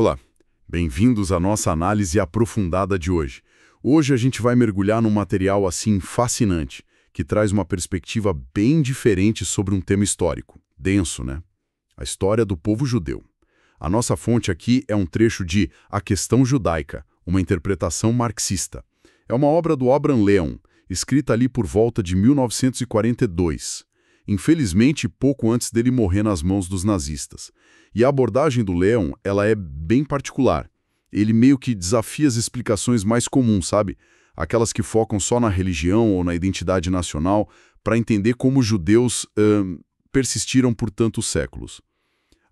Olá, bem-vindos à nossa análise aprofundada de hoje. Hoje a gente vai mergulhar num material assim fascinante, que traz uma perspectiva bem diferente sobre um tema histórico. Denso, né? A história do povo judeu. A nossa fonte aqui é um trecho de A Questão Judaica, uma interpretação marxista. É uma obra do Abraham Leon, escrita ali por volta de 1942. Infelizmente, pouco antes dele morrer nas mãos dos nazistas. E a abordagem do Leon, ela é bem particular. Ele meio que desafia as explicações mais comuns, sabe? Aquelas que focam só na religião ou na identidade nacional, para entender como os judeus persistiram por tantos séculos.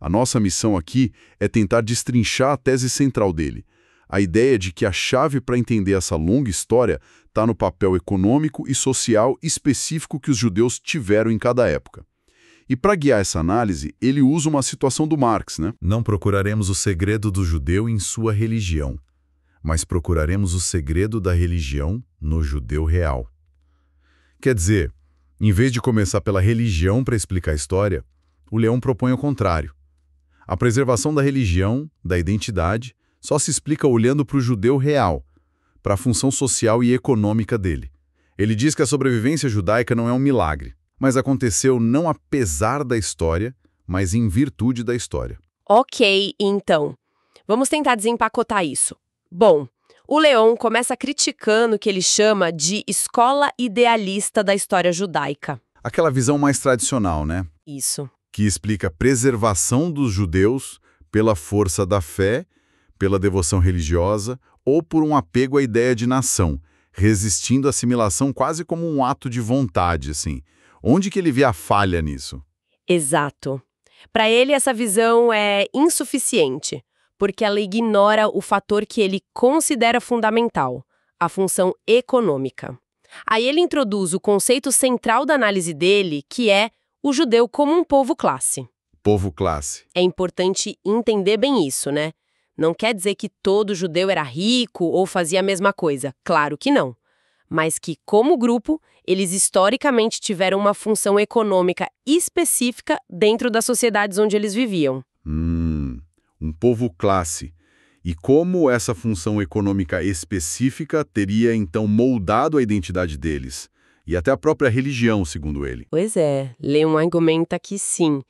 A nossa missão aqui é tentar destrinchar a tese central dele. A ideia de que a chave para entender essa longa história está no papel econômico e social específico que os judeus tiveram em cada época. E para guiar essa análise, ele usa uma situação do Marx, né? Não procuraremos o segredo do judeu em sua religião, mas procuraremos o segredo da religião no judeu real. Quer dizer, em vez de começar pela religião para explicar a história, o Leon propõe o contrário. A preservação da religião, da identidade, só se explica olhando para o judeu real, para a função social e econômica dele. Ele diz que a sobrevivência judaica não é um milagre, mas aconteceu não apesar da história, mas em virtude da história. Ok, então. Vamos tentar desempacotar isso. Bom, o Leon começa criticando o que ele chama de escola idealista da história judaica. Aquela visão mais tradicional, né? Isso. Que explica a preservação dos judeus pela força da fé, pela devoção religiosa ou por um apego à ideia de nação, resistindo à assimilação quase como um ato de vontade, assim. Onde que ele vê a falha nisso? Exato. Para ele, essa visão é insuficiente, porque ela ignora o fator que ele considera fundamental, a função econômica. Aí ele introduz o conceito central da análise dele, que é o judeu como um povo-classe. Povo-classe. É importante entender bem isso, né? Não quer dizer que todo judeu era rico ou fazia a mesma coisa. Claro que não. Mas que, como grupo, eles historicamente tiveram uma função econômica específica dentro das sociedades onde eles viviam. Um povo-classe. E como essa função econômica específica teria, então, moldado a identidade deles? E até a própria religião, segundo ele. Pois é, Leon argumenta que sim.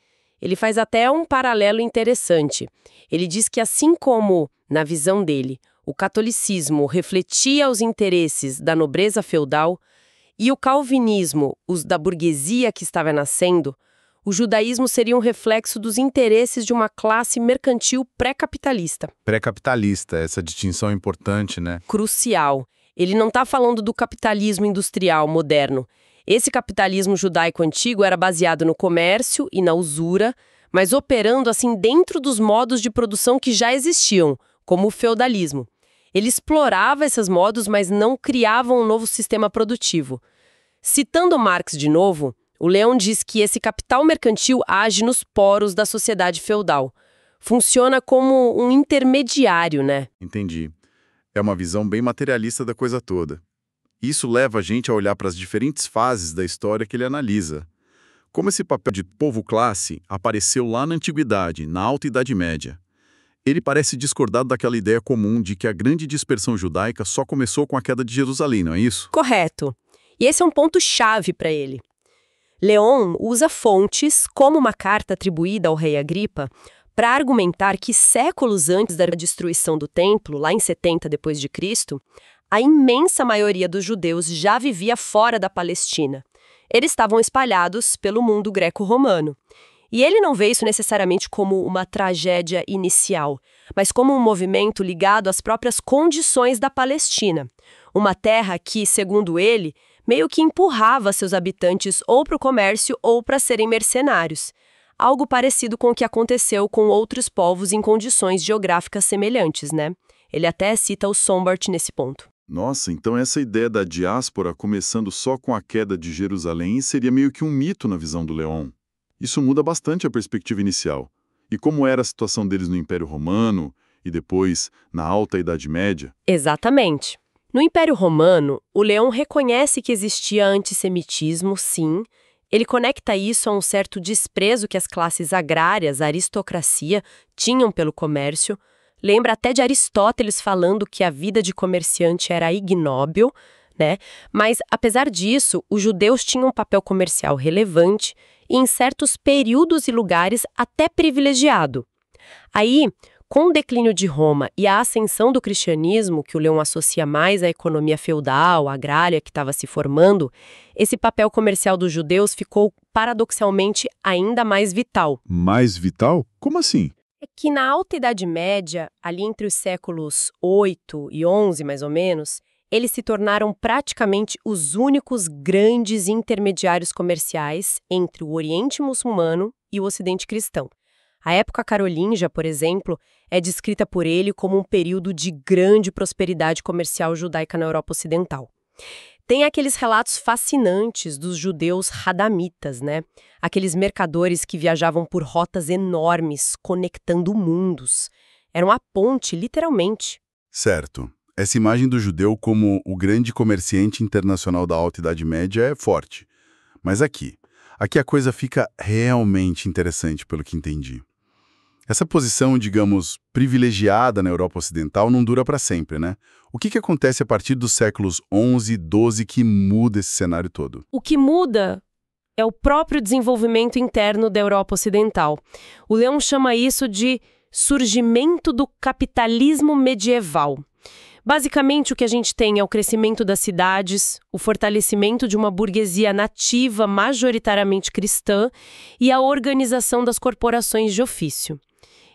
Ele faz até um paralelo interessante. Ele diz que assim como, na visão dele, o catolicismo refletia os interesses da nobreza feudal e o calvinismo os da burguesia que estava nascendo, o judaísmo seria um reflexo dos interesses de uma classe mercantil pré-capitalista. Pré-capitalista, essa distinção é importante, né? Crucial. Ele não está falando do capitalismo industrial moderno. Esse capitalismo judaico antigo era baseado no comércio e na usura, mas operando assim dentro dos modos de produção que já existiam, como o feudalismo. Ele explorava esses modos, mas não criava um novo sistema produtivo. Citando Marx de novo, o Leon diz que esse capital mercantil age nos poros da sociedade feudal. Funciona como um intermediário, né? Entendi. É uma visão bem materialista da coisa toda. Isso leva a gente a olhar para as diferentes fases da história que ele analisa. Como esse papel de povo-classe apareceu lá na Antiguidade, na Alta Idade Média. Ele parece discordar daquela ideia comum de que a grande dispersão judaica só começou com a queda de Jerusalém, não é isso? Correto. E esse é um ponto-chave para ele. Leon usa fontes, como uma carta atribuída ao rei Agripa, para argumentar que séculos antes da destruição do templo, lá em 70 d.C., a imensa maioria dos judeus já vivia fora da Palestina. Eles estavam espalhados pelo mundo greco-romano. E ele não vê isso necessariamente como uma tragédia inicial, mas como um movimento ligado às próprias condições da Palestina. Uma terra que, segundo ele, meio que empurrava seus habitantes ou para o comércio ou para serem mercenários. Algo parecido com o que aconteceu com outros povos em condições geográficas semelhantes, né? Ele até cita o Sombart nesse ponto. Nossa, então essa ideia da diáspora começando só com a queda de Jerusalém seria meio que um mito na visão do Leon. Isso muda bastante a perspectiva inicial. E como era a situação deles no Império Romano e depois na Alta Idade Média? Exatamente. No Império Romano, o Leon reconhece que existia antissemitismo, sim. Ele conecta isso a um certo desprezo que as classes agrárias, a aristocracia, tinham pelo comércio, Lembra até de Aristóteles falando que a vida de comerciante era ignóbil, né? Mas, apesar disso, os judeus tinham um papel comercial relevante e, em certos períodos e lugares, até privilegiado. Aí, com o declínio de Roma e a ascensão do cristianismo, que o Leão associa mais à economia feudal, agrária que estava se formando, esse papel comercial dos judeus ficou, paradoxalmente, ainda mais vital. Mais vital? Como assim? É que na Alta Idade Média, ali entre os séculos 8 e 11, mais ou menos, eles se tornaram praticamente os únicos grandes intermediários comerciais entre o Oriente Muçulmano e o Ocidente Cristão. A época carolíngia, por exemplo, é descrita por ele como um período de grande prosperidade comercial judaica na Europa Ocidental. Tem aqueles relatos fascinantes dos judeus hadamitas, né? Aqueles mercadores que viajavam por rotas enormes, conectando mundos. Era uma ponte, literalmente. Certo. Essa imagem do judeu como o grande comerciante internacional da Alta Idade Média é forte. Mas aqui a coisa fica realmente interessante, pelo que entendi. Essa posição, digamos, privilegiada na Europa Ocidental não dura para sempre, né? O que acontece a partir dos séculos 11 e 12 que muda esse cenário todo? O que muda é o próprio desenvolvimento interno da Europa Ocidental. O Leão chama isso de surgimento do capitalismo medieval. Basicamente, o que a gente tem é o crescimento das cidades, o fortalecimento de uma burguesia nativa majoritariamente cristã e a organização das corporações de ofício.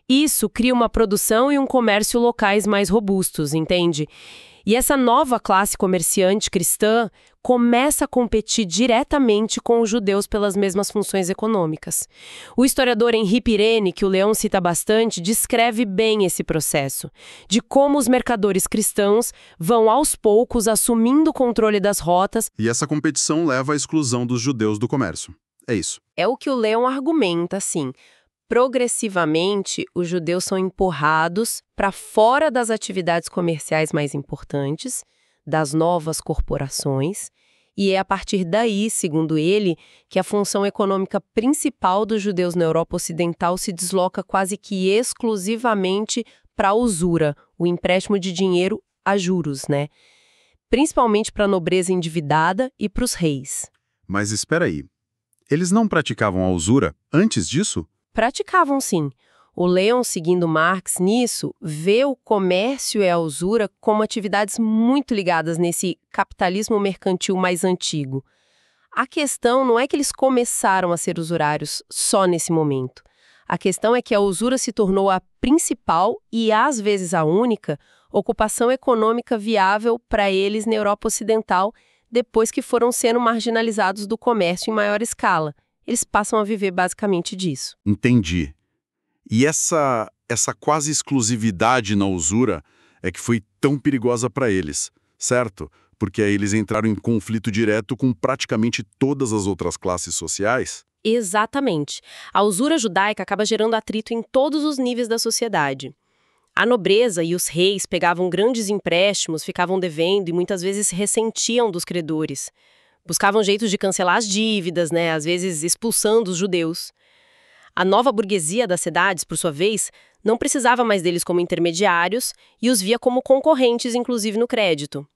Isso cria uma produção e um comércio locais mais robustos, entende? E essa nova classe comerciante cristã começa a competir diretamente com os judeus pelas mesmas funções econômicas. O historiador Henri Pirenne, que o Leão cita bastante, descreve bem esse processo, de como os mercadores cristãos vão aos poucos assumindo o controle das rotas. E essa competição leva à exclusão dos judeus do comércio. É isso. É o que o Leão argumenta, assim. Progressivamente, os judeus são empurrados para fora das atividades comerciais mais importantes, das novas corporações, e é a partir daí, segundo ele, que a função econômica principal dos judeus na Europa Ocidental se desloca quase que exclusivamente para a usura, o empréstimo de dinheiro a juros, né? Principalmente para a nobreza endividada e para os reis. Mas espera aí, eles não praticavam a usura antes disso? Praticavam, sim. O Leão, seguindo Marx nisso, vê o comércio e a usura como atividades muito ligadas nesse capitalismo mercantil mais antigo. A questão não é que eles começaram a ser usurários só nesse momento. A questão é que a usura se tornou a principal e, às vezes, a única ocupação econômica viável para eles na Europa Ocidental depois que foram sendo marginalizados do comércio em maior escala. Eles passam a viver basicamente disso. Entendi. E essa quase exclusividade na usura é que foi tão perigosa para eles, certo? Porque aí eles entraram em conflito direto com praticamente todas as outras classes sociais? Exatamente. A usura judaica acaba gerando atrito em todos os níveis da sociedade. A nobreza e os reis pegavam grandes empréstimos, ficavam devendo e muitas vezes se ressentiam dos credores. Buscavam jeitos de cancelar as dívidas, né? Às vezes expulsando os judeus. A nova burguesia das cidades, por sua vez, não precisava mais deles como intermediários e os via como concorrentes, inclusive no crédito.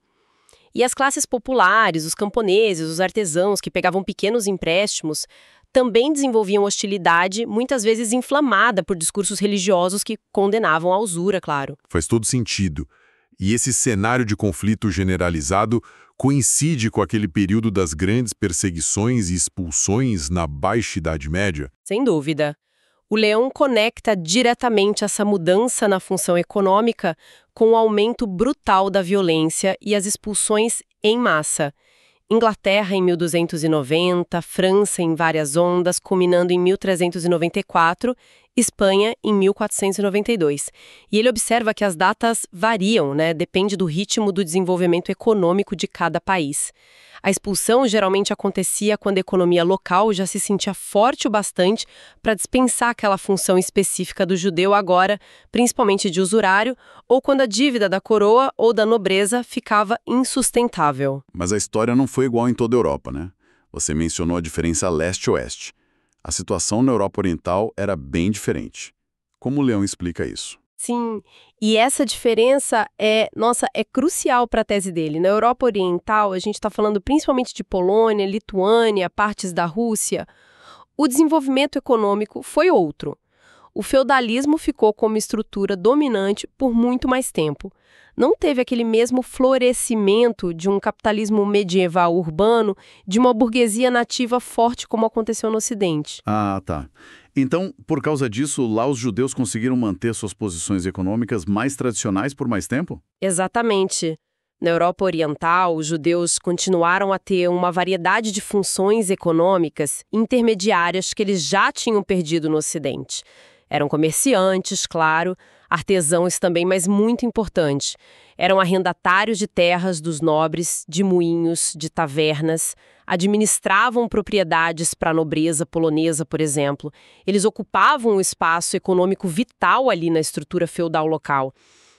E as classes populares, os camponeses, os artesãos que pegavam pequenos empréstimos, também desenvolviam hostilidade, muitas vezes inflamada por discursos religiosos que condenavam a usura, claro. Faz todo sentido. E esse cenário de conflito generalizado coincide com aquele período das grandes perseguições e expulsões na Baixa Idade Média? Sem dúvida. O Leão conecta diretamente essa mudança na função econômica com o aumento brutal da violência e as expulsões em massa. Inglaterra em 1290, França em várias ondas, culminando em 1394, Espanha em 1492. E ele observa que as datas variam, né? Depende do ritmo do desenvolvimento econômico de cada país. A expulsão geralmente acontecia quando a economia local já se sentia forte o bastante para dispensar aquela função específica do judeu agora, principalmente de usurário, ou quando a dívida da coroa ou da nobreza ficava insustentável. Mas a história não foi igual em toda a Europa, né? Você mencionou a diferença leste-oeste. A situação na Europa Oriental era bem diferente. Como o Leão explica isso? Sim, e essa diferença é crucial para a tese dele. Na Europa Oriental, a gente está falando principalmente de Polônia, Lituânia, partes da Rússia. O desenvolvimento econômico foi outro. O feudalismo ficou como estrutura dominante por muito mais tempo. Não teve aquele mesmo florescimento de um capitalismo medieval urbano, de uma burguesia nativa forte como aconteceu no Ocidente. Ah, tá. Então, por causa disso, lá os judeus conseguiram manter suas posições econômicas mais tradicionais por mais tempo? Exatamente. Na Europa Oriental, os judeus continuaram a ter uma variedade de funções econômicas intermediárias que eles já tinham perdido no Ocidente. Eram comerciantes, claro, artesãos também, mas muito importante. Eram arrendatários de terras dos nobres, de moinhos, de tavernas, administravam propriedades para a nobreza polonesa, por exemplo. Eles ocupavam um espaço econômico vital ali na estrutura feudal local.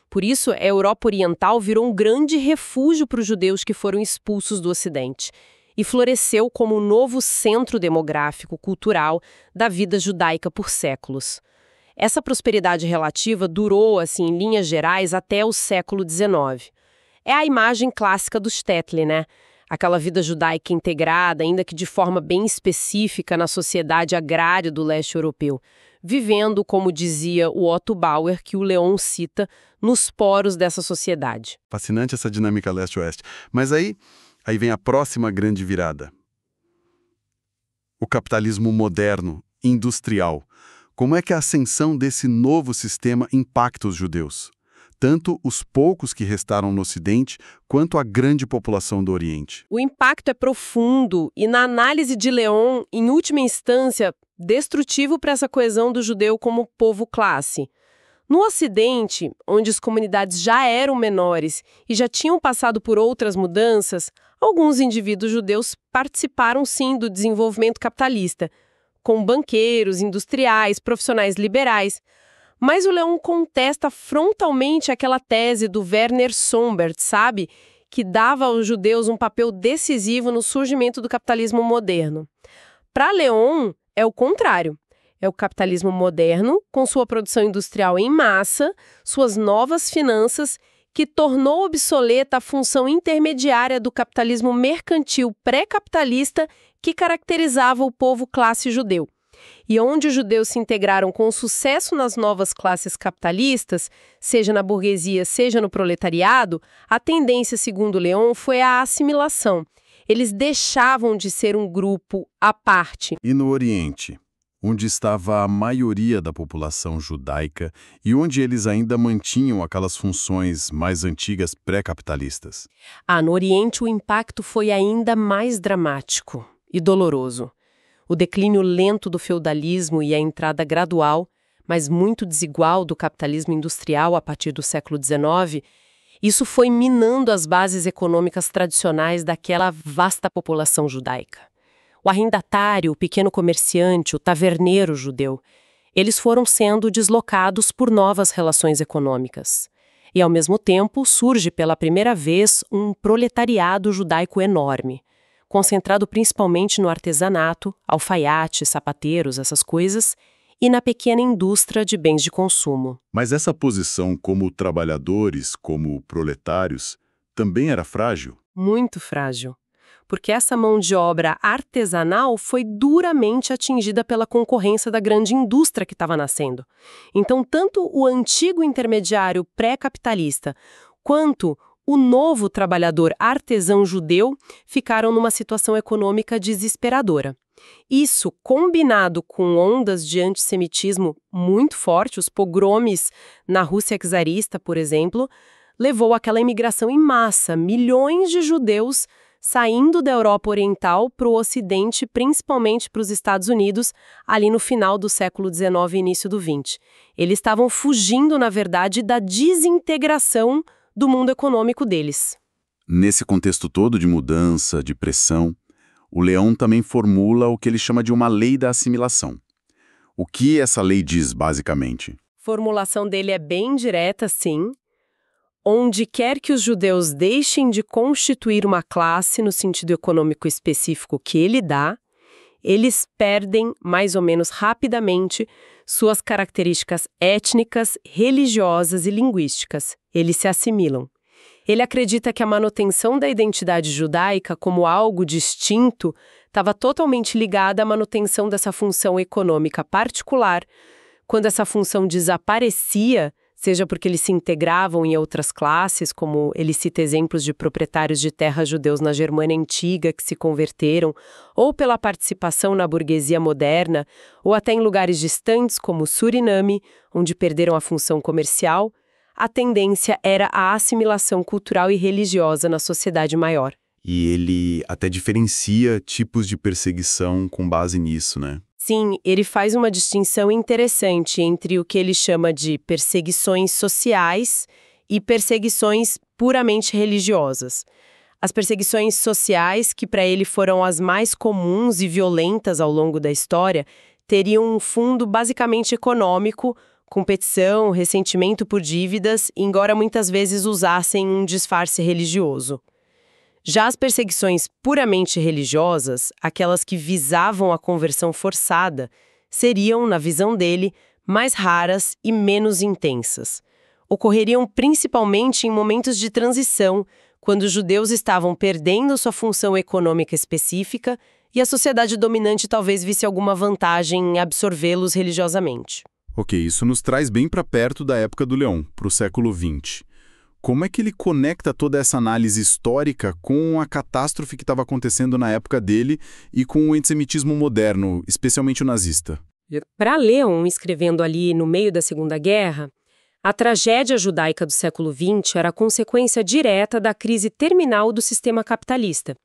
Por isso, a Europa Oriental virou um grande refúgio para os judeus que foram expulsos do Ocidente e floresceu como um novo centro demográfico, cultural da vida judaica por séculos. Essa prosperidade relativa durou, assim, em linhas gerais, até o século XIX. É a imagem clássica do Stetler, né? Aquela vida judaica integrada, ainda que de forma bem específica na sociedade agrária do leste europeu, vivendo, como dizia o Otto Bauer, que o Leon cita, nos poros dessa sociedade. Fascinante essa dinâmica leste-oeste. Mas aí vem a próxima grande virada. O capitalismo moderno, industrial. Como é que a ascensão desse novo sistema impacta os judeus? Tanto os poucos que restaram no Ocidente, quanto a grande população do Oriente. O impacto é profundo e, na análise de Leon, em última instância, destrutivo para essa coesão do judeu como povo-classe. No Ocidente, onde as comunidades já eram menores e já tinham passado por outras mudanças, alguns indivíduos judeus participaram sim do desenvolvimento capitalista, com banqueiros, industriais, profissionais liberais. Mas o Leon contesta frontalmente aquela tese do Werner Sombart, sabe? Que dava aos judeus um papel decisivo no surgimento do capitalismo moderno. Para Leon, é o contrário. É o capitalismo moderno, com sua produção industrial em massa, suas novas finanças, que tornou obsoleta a função intermediária do capitalismo mercantil pré-capitalista que caracterizava o povo classe judeu. E onde os judeus se integraram com sucesso nas novas classes capitalistas, seja na burguesia, seja no proletariado, a tendência, segundo Leon, foi a assimilação. Eles deixavam de ser um grupo à parte. E no Oriente, onde estava a maioria da população judaica e onde eles ainda mantinham aquelas funções mais antigas pré-capitalistas? No Oriente o impacto foi ainda mais dramático e doloroso. O declínio lento do feudalismo e a entrada gradual, mas muito desigual do capitalismo industrial a partir do século XIX, isso foi minando as bases econômicas tradicionais daquela vasta população judaica. O arrendatário, o pequeno comerciante, o taverneiro judeu, eles foram sendo deslocados por novas relações econômicas. E, ao mesmo tempo, surge pela primeira vez um proletariado judaico enorme, concentrado principalmente no artesanato, alfaiate, sapateiros, essas coisas, e na pequena indústria de bens de consumo. Mas essa posição como trabalhadores, como proletários, também era frágil? Muito frágil. Porque essa mão de obra artesanal foi duramente atingida pela concorrência da grande indústria que estava nascendo. Então, tanto o antigo intermediário pré-capitalista quanto o novo trabalhador artesão judeu ficaram numa situação econômica desesperadora. Isso, combinado com ondas de antissemitismo muito fortes, os pogromes na Rússia czarista, por exemplo, levou àquela imigração em massa, milhões de judeus saindo da Europa Oriental para o Ocidente, principalmente para os Estados Unidos, ali no final do século XIX e início do XX. Eles estavam fugindo, na verdade, da desintegração do mundo econômico deles. Nesse contexto todo de mudança, de pressão, o Leon também formula o que ele chama de uma lei da assimilação. O que essa lei diz, basicamente? A formulação dele é bem direta, sim. Onde quer que os judeus deixem de constituir uma classe no sentido econômico específico que ele dá, eles perdem, mais ou menos rapidamente, suas características étnicas, religiosas e linguísticas. Eles se assimilam. Ele acredita que a manutenção da identidade judaica como algo distinto estava totalmente ligada à manutenção dessa função econômica particular. Quando essa função desaparecia, seja porque eles se integravam em outras classes, como ele cita exemplos de proprietários de terras judeus na Germânia Antiga que se converteram, ou pela participação na burguesia moderna, ou até em lugares distantes como Suriname, onde perderam a função comercial, a tendência era a assimilação cultural e religiosa na sociedade maior. E ele até diferencia tipos de perseguição com base nisso, né? Sim, ele faz uma distinção interessante entre o que ele chama de perseguições sociais e perseguições puramente religiosas. As perseguições sociais, que para ele foram as mais comuns e violentas ao longo da história, teriam um fundo basicamente econômico, competição, ressentimento por dívidas, embora muitas vezes usassem um disfarce religioso. Já as perseguições puramente religiosas, aquelas que visavam a conversão forçada, seriam, na visão dele, mais raras e menos intensas. Ocorreriam principalmente em momentos de transição, quando os judeus estavam perdendo sua função econômica específica e a sociedade dominante talvez visse alguma vantagem em absorvê-los religiosamente. Ok, isso nos traz bem para perto da época do Leon, para o século XX. Como é que ele conecta toda essa análise histórica com a catástrofe que estava acontecendo na época dele e com o antissemitismo moderno, especialmente o nazista? Para Leon, escrevendo ali no meio da Segunda Guerra, a tragédia judaica do século XX era consequência direta da crise terminal do sistema capitalista.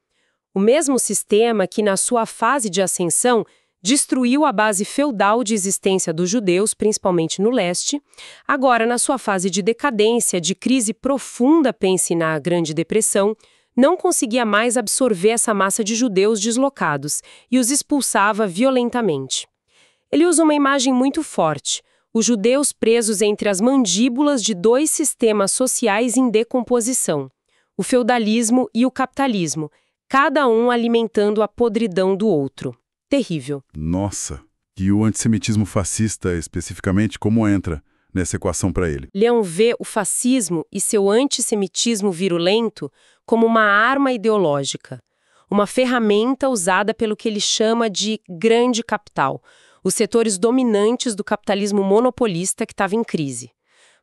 O mesmo sistema que, na sua fase de ascensão, destruiu a base feudal de existência dos judeus, principalmente no leste. Agora, na sua fase de decadência, de crise profunda, pense na Grande Depressão, não conseguia mais absorver essa massa de judeus deslocados e os expulsava violentamente. Ele usa uma imagem muito forte: os judeus presos entre as mandíbulas de dois sistemas sociais em decomposição, o feudalismo e o capitalismo, cada um alimentando a podridão do outro. Terrível. Nossa, e o antissemitismo fascista, especificamente, como entra nessa equação para ele? Leon vê o fascismo e seu antissemitismo virulento como uma arma ideológica, uma ferramenta usada pelo que ele chama de grande capital, os setores dominantes do capitalismo monopolista que estava em crise.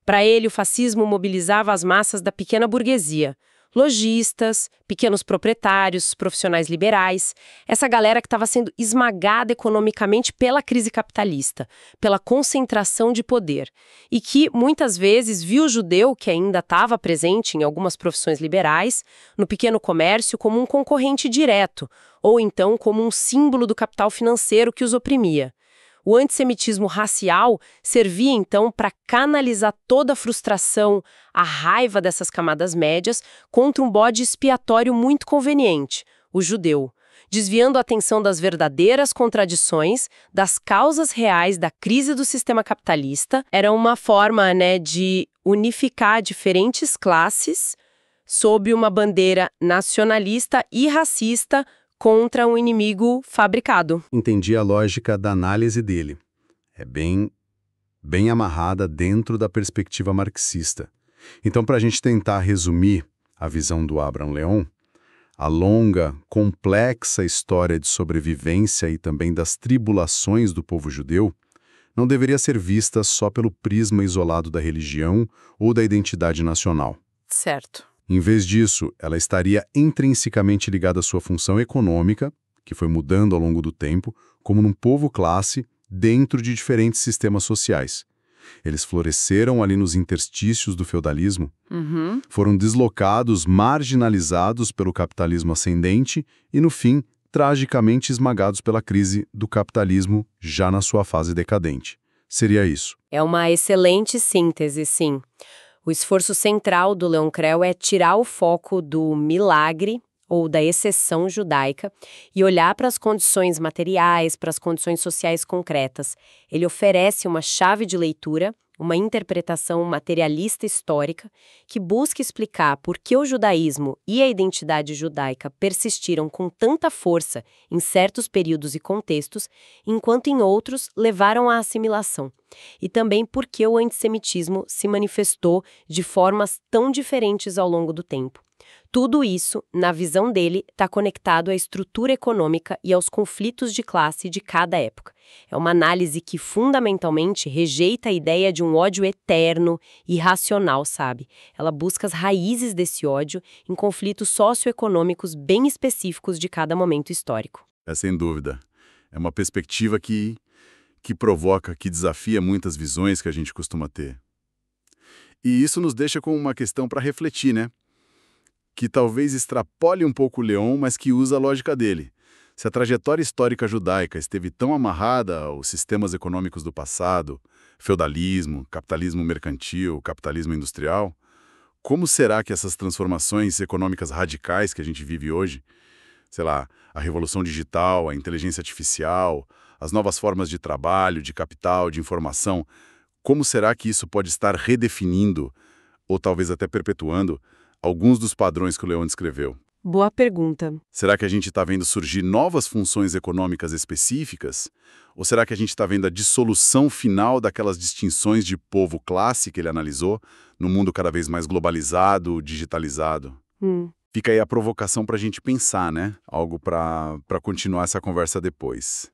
Para ele, o fascismo mobilizava as massas da pequena burguesia, lojistas, pequenos proprietários, profissionais liberais, essa galera que estava sendo esmagada economicamente pela crise capitalista, pela concentração de poder, e que muitas vezes viu o judeu, que ainda estava presente em algumas profissões liberais, no pequeno comércio como um concorrente direto, ou então como um símbolo do capital financeiro que os oprimia. O antissemitismo racial servia, então, para canalizar toda a frustração, a raiva dessas camadas médias contra um bode expiatório muito conveniente, o judeu, desviando a atenção das verdadeiras contradições, das causas reais da crise do sistema capitalista. Era uma forma, de unificar diferentes classes sob uma bandeira nacionalista e racista contra um inimigo fabricado. Entendi a lógica da análise dele. É bem amarrada dentro da perspectiva marxista. Então, para a gente tentar resumir a visão do Abraham Leon, a longa, complexa história de sobrevivência e também das tribulações do povo judeu não deveria ser vista só pelo prisma isolado da religião ou da identidade nacional. Certo. Em vez disso, ela estaria intrinsecamente ligada à sua função econômica, que foi mudando ao longo do tempo, como num povo-classe dentro de diferentes sistemas sociais. Eles floresceram ali nos interstícios do feudalismo, foram deslocados, marginalizados pelo capitalismo ascendente e, no fim, tragicamente esmagados pela crise do capitalismo já na sua fase decadente. Seria isso. É uma excelente síntese, sim. O esforço central do Leon Creel é tirar o foco do milagre ou da exceção judaica e olhar para as condições materiais, para as condições sociais concretas. Ele oferece uma chave de leitura uma interpretação materialista histórica que busca explicar por que o judaísmo e a identidade judaica persistiram com tanta força em certos períodos e contextos, enquanto em outros levaram à assimilação. E também por que o antissemitismo se manifestou de formas tão diferentes ao longo do tempo. Tudo isso, na visão dele, está conectado à estrutura econômica e aos conflitos de classe de cada época. É uma análise que, fundamentalmente, rejeita a ideia de um ódio eterno e irracional, sabe? Ela busca as raízes desse ódio em conflitos socioeconômicos bem específicos de cada momento histórico. É sem dúvida. É uma perspectiva que provoca, que desafia muitas visões que a gente costuma ter. E isso nos deixa com uma questão para refletir, né? Que talvez extrapole um pouco o Leon, mas que usa a lógica dele. Se a trajetória histórica judaica esteve tão amarrada aos sistemas econômicos do passado, feudalismo, capitalismo mercantil, capitalismo industrial, como será que essas transformações econômicas radicais que a gente vive hoje, sei lá, a revolução digital, a inteligência artificial, as novas formas de trabalho, de capital, de informação, como será que isso pode estar redefinindo, ou talvez até perpetuando, alguns dos padrões que o Leon descreveu? Boa pergunta. Será que a gente está vendo surgir novas funções econômicas específicas? Ou será que a gente está vendo a dissolução final daquelas distinções de povo-classe que ele analisou no mundo cada vez mais globalizado, digitalizado? Fica aí a provocação para a gente pensar, né? Algo para continuar essa conversa depois.